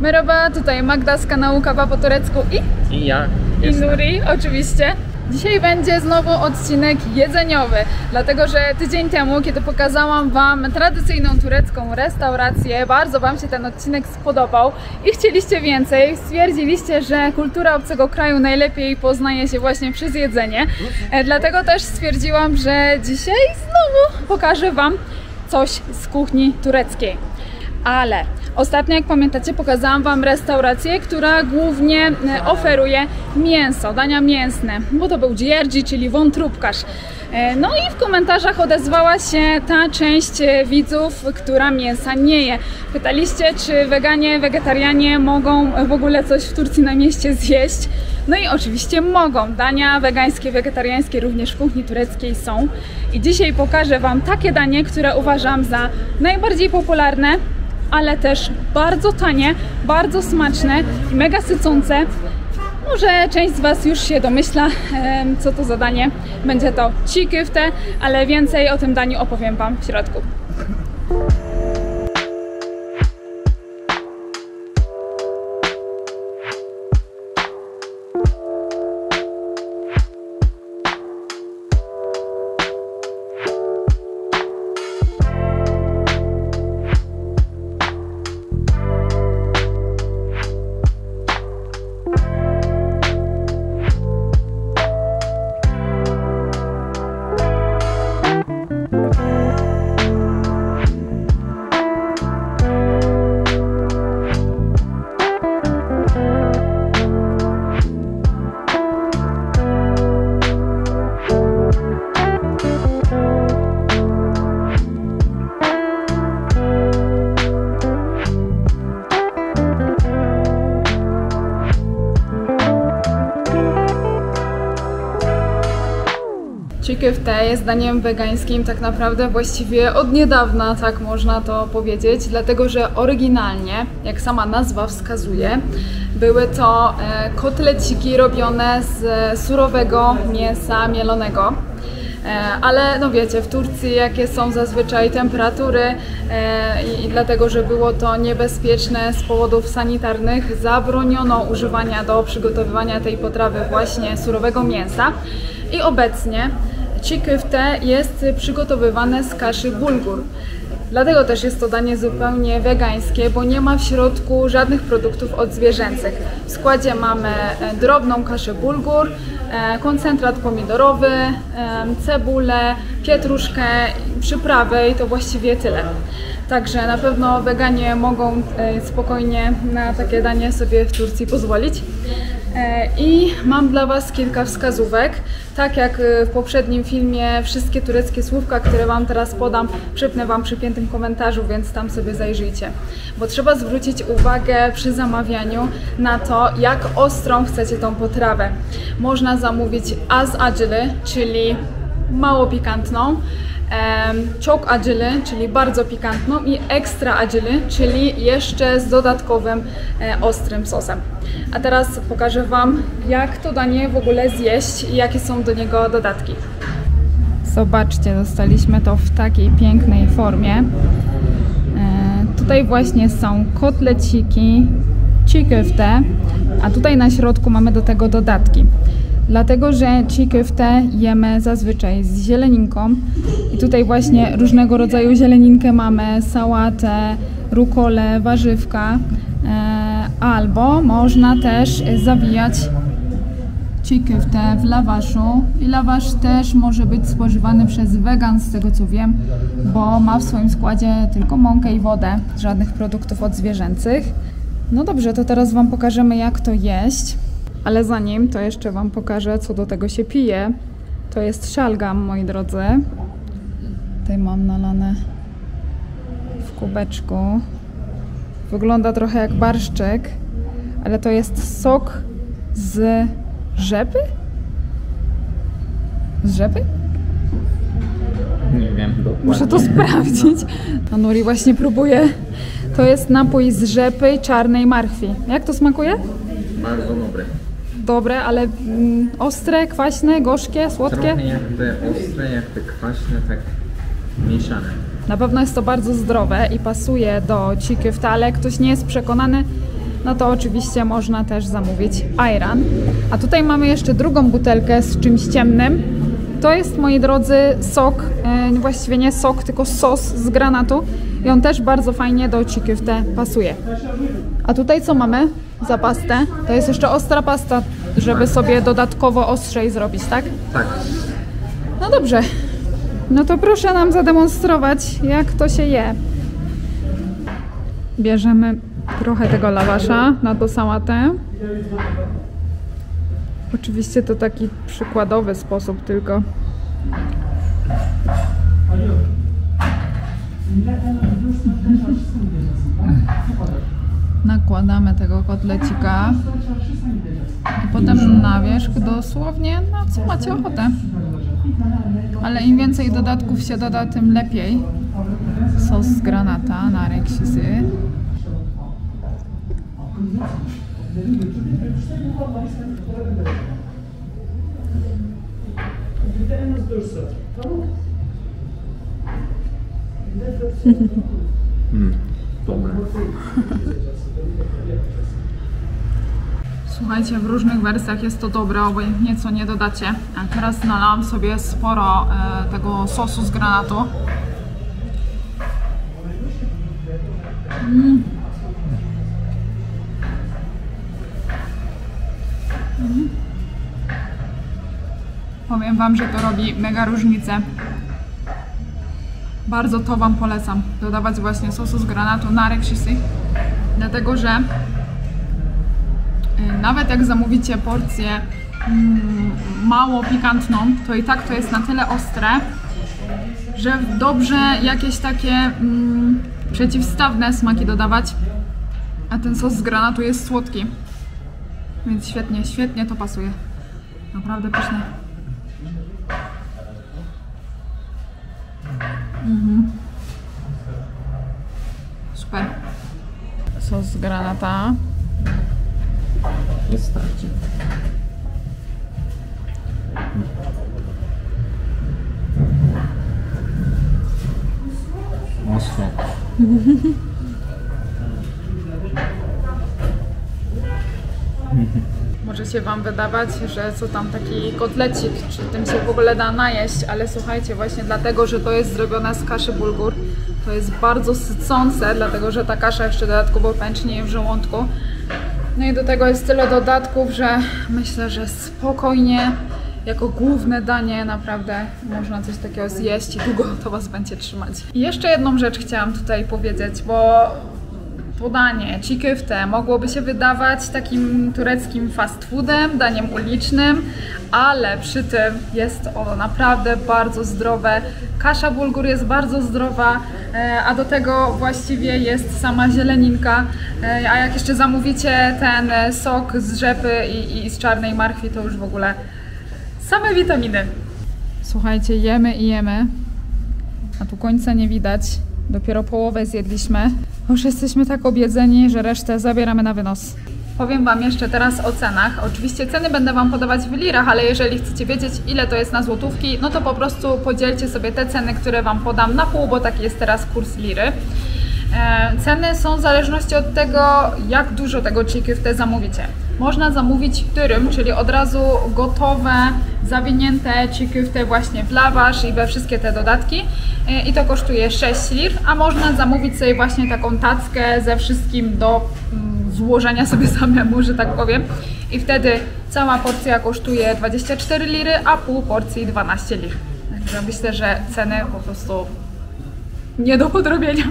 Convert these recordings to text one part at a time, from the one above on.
Merhaba, tutaj Magda z kanału Kawa po turecku i ja i Nuri, oczywiście. Dzisiaj będzie znowu odcinek jedzeniowy, dlatego że tydzień temu, kiedy pokazałam Wam tradycyjną turecką restaurację, bardzo Wam się ten odcinek spodobał i chcieliście więcej. Stwierdziliście, że kultura obcego kraju najlepiej poznaje się właśnie przez jedzenie. Dlatego też stwierdziłam, że dzisiaj znowu pokażę Wam coś z kuchni tureckiej. Ale ostatnio, jak pamiętacie, pokazałam Wam restaurację, która głównie oferuje mięso, dania mięsne, bo to był ciğerci, czyli wątróbkarz. No i w komentarzach odezwała się ta część widzów, która mięsa nie je. Pytaliście, czy weganie, wegetarianie mogą w ogóle coś w Turcji na mieście zjeść. No i oczywiście mogą. Dania wegańskie, wegetariańskie również w kuchni tureckiej są. I dzisiaj pokażę Wam takie danie, które uważam za najbardziej popularne, ale też bardzo tanie, bardzo smaczne i mega sycące. Może część z Was już się domyśla, co to za danie. Będzie to çiğ köfte, ale więcej o tym daniu opowiem Wam w środku. Çiğ köfte jest daniem wegańskim tak naprawdę właściwie od niedawna, tak można to powiedzieć, dlatego że oryginalnie, jak sama nazwa wskazuje, były to kotleciki robione z surowego mięsa mielonego. Ale no wiecie, w Turcji jakie są zazwyczaj temperatury i dlatego, że było to niebezpieczne z powodów sanitarnych, zabroniono używania do przygotowywania tej potrawy właśnie surowego mięsa i obecnie çiğ köfte jest przygotowywane z kaszy bulgur. Dlatego też jest to danie zupełnie wegańskie, bo nie ma w środku żadnych produktów odzwierzęcych. W składzie mamy drobną kaszę bulgur, koncentrat pomidorowy, cebulę, pietruszkę, przyprawy i to właściwie tyle. Także na pewno weganie mogą spokojnie na takie danie sobie w Turcji pozwolić. I mam dla Was kilka wskazówek. Tak jak w poprzednim filmie, wszystkie tureckie słówka, które Wam teraz podam, przypnę Wam przy piętym komentarzu, więc tam sobie zajrzyjcie. Bo trzeba zwrócić uwagę przy zamawianiu na to, jak ostrą chcecie tą potrawę. Można zamówić az acılı, czyli mało pikantną, çok acılı, czyli bardzo pikantną i ekstra acılı, czyli jeszcze z dodatkowym ostrym sosem. A teraz pokażę Wam, jak to danie w ogóle zjeść i jakie są do niego dodatki. Zobaczcie, dostaliśmy to w takiej pięknej formie. Tutaj właśnie są kotleciki, çiğ köfte, a tutaj na środku mamy do tego dodatki. Dlatego, że çiğ köfte jemy zazwyczaj z zieleninką i tutaj właśnie różnego rodzaju zieleninkę mamy, sałatę, rukolę, warzywka, albo można też zawijać çiğ köfte w lawaszu i lawasz też może być spożywany przez wegan, z tego co wiem, bo ma w swoim składzie tylko mąkę i wodę, żadnych produktów odzwierzęcych. No dobrze, to teraz Wam pokażemy, jak to jeść. Ale zanim, to jeszcze Wam pokażę, co do tego się pije. To jest szalgam, moi drodzy. Tutaj mam nalane w kubeczku. Wygląda trochę jak barszczyk, ale to jest sok z rzepy? Z rzepy? Nie wiem dokładnie. Muszę to sprawdzić. No, Nuri właśnie próbuje. To jest napój z rzepy i czarnej marchwi. Jak to smakuje? Bardzo dobre. Dobre, ale ostre, kwaśne, gorzkie, słodkie? Trochę jak te ostre, jak te kwaśne, tak mieszane. Na pewno jest to bardzo zdrowe i pasuje do çiğ köfte, ale jak ktoś nie jest przekonany, no to oczywiście można też zamówić ayran. A tutaj mamy jeszcze drugą butelkę z czymś ciemnym. To jest, moi drodzy, sok, właściwie nie sok, tylko sos z granatu i on też bardzo fajnie do chikyfte pasuje. A tutaj co mamy za pastę? To jest jeszcze ostra pasta, żeby sobie dodatkowo ostrzej zrobić, tak? Tak. No dobrze, no to proszę nam zademonstrować, jak to się je. Bierzemy trochę tego lawasza na tą sałatę. Oczywiście to taki przykładowy sposób tylko. Nakładamy tego kotlecika i potem na wierzch dosłownie, no co macie ochotę. Ale im więcej dodatków się doda, tym lepiej. Sos z granata na reksisy. Dobre. Słuchajcie, w różnych wersjach jest to dobre, obojętnie co nie dodacie. A teraz nalałam sobie sporo tego sosu z granatu. Powiem wam, że to robi mega różnicę. Bardzo to wam polecam, dodawać właśnie sosu z granatu na reksisy, dlatego że nawet jak zamówicie porcję mało pikantną, to i tak to jest na tyle ostre, że dobrze jakieś takie przeciwstawne smaki dodawać, a ten sos z granatu jest słodki, więc świetnie, świetnie to pasuje. Naprawdę pyszne. Super. Sos z granata. Wystarczy. Mocno. Może się wam wydawać, że co tam taki kotlecik, czy tym się w ogóle da najeść, ale słuchajcie, właśnie dlatego, że to jest zrobione z kaszy bulgur, to jest bardzo sycące, dlatego że ta kasza jeszcze dodatkowo pęcznieje w żołądku. No i do tego jest tyle dodatków, że myślę, że spokojnie jako główne danie naprawdę można coś takiego zjeść i długo to was będzie trzymać. I jeszcze jedną rzecz chciałam tutaj powiedzieć, bo podanie chikyfte mogłoby się wydawać takim tureckim fast foodem, daniem ulicznym, ale przy tym jest ono naprawdę bardzo zdrowe. Kasza bulgur jest bardzo zdrowa, a do tego właściwie jest sama zieleninka. A jak jeszcze zamówicie ten sok z rzepy i z czarnej marchwi, to już w ogóle same witaminy. Słuchajcie, jemy i jemy, a tu końca nie widać. Dopiero połowę zjedliśmy. Już jesteśmy tak objedzeni, że resztę zabieramy na wynos. Powiem wam jeszcze teraz o cenach. Oczywiście ceny będę wam podawać w lirach, ale jeżeli chcecie wiedzieć, ile to jest na złotówki, no to po prostu podzielcie sobie te ceny, które wam podam na pół, bo taki jest teraz kurs liry. Ceny są w zależności od tego, jak dużo tego chikyfte zamówicie. Można zamówić wtórym, czyli od razu gotowe, zawinięte chikyfte właśnie w lawasz i we wszystkie te dodatki i to kosztuje 6 lir, a można zamówić sobie właśnie taką tackę ze wszystkim do złożenia sobie samemu, że tak powiem, i wtedy cała porcja kosztuje 24 liry, a pół porcji 12 lir. Także myślę, że ceny po prostu nie do podrobienia.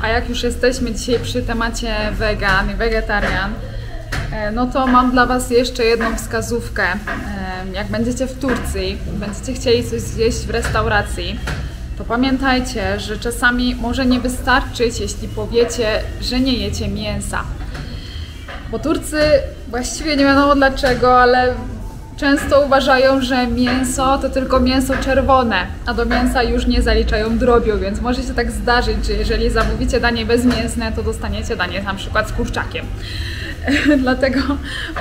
A jak już jesteśmy dzisiaj przy temacie wegan i wegetarian, no to mam dla was jeszcze jedną wskazówkę. Jak będziecie w Turcji, będziecie chcieli coś zjeść w restauracji, to pamiętajcie, że czasami może nie wystarczyć, jeśli powiecie, że nie jecie mięsa. Bo Turcy właściwie nie wiadomo dlaczego, ale często uważają, że mięso to tylko mięso czerwone, a do mięsa już nie zaliczają drobiu, więc może się tak zdarzyć, że jeżeli zamówicie danie bezmięsne, to dostaniecie danie na przykład z kurczakiem. Dlatego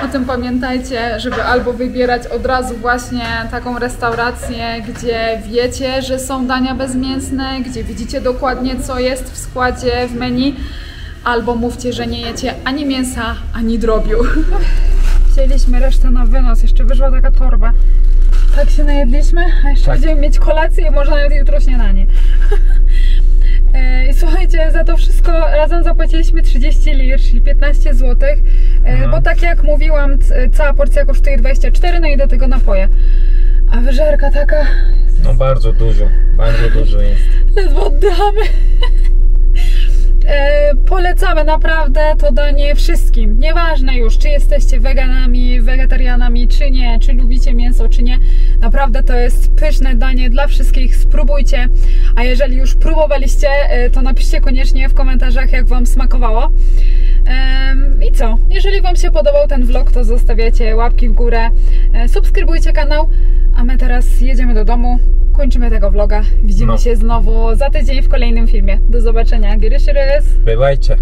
o tym pamiętajcie, żeby albo wybierać od razu właśnie taką restaurację, gdzie wiecie, że są dania bezmięsne, gdzie widzicie dokładnie, co jest w składzie, w menu, albo mówcie, że nie jecie ani mięsa, ani drobiu. Wzięliśmy resztę na wynos, jeszcze wyszła taka torba. Tak się najedliśmy, a jeszcze będziemy mieć kolację i może nawet jutro śniadanie. I słuchajcie, za to wszystko razem zapłaciliśmy 30 lir, czyli 15 zł, bo tak jak mówiłam, cała porcja kosztuje 24, no i do tego napoje. A wyżerka taka... No bardzo dużo jest. Ledwo oddamy. Polecamy naprawdę to danie wszystkim. Nieważne już, czy jesteście weganami, wegetarianami, czy nie, czy lubicie mięso, czy nie. Naprawdę to jest pyszne danie dla wszystkich. Spróbujcie. A jeżeli już próbowaliście, to napiszcie koniecznie w komentarzach, jak wam smakowało. I co? Jeżeli wam się podobał ten vlog, to zostawiacie łapki w górę, subskrybujcie kanał, a my teraz jedziemy do domu, kończymy tego vloga. Widzimy się znowu za tydzień w kolejnym filmie. Do zobaczenia. Görüşürüz. Bywajcie.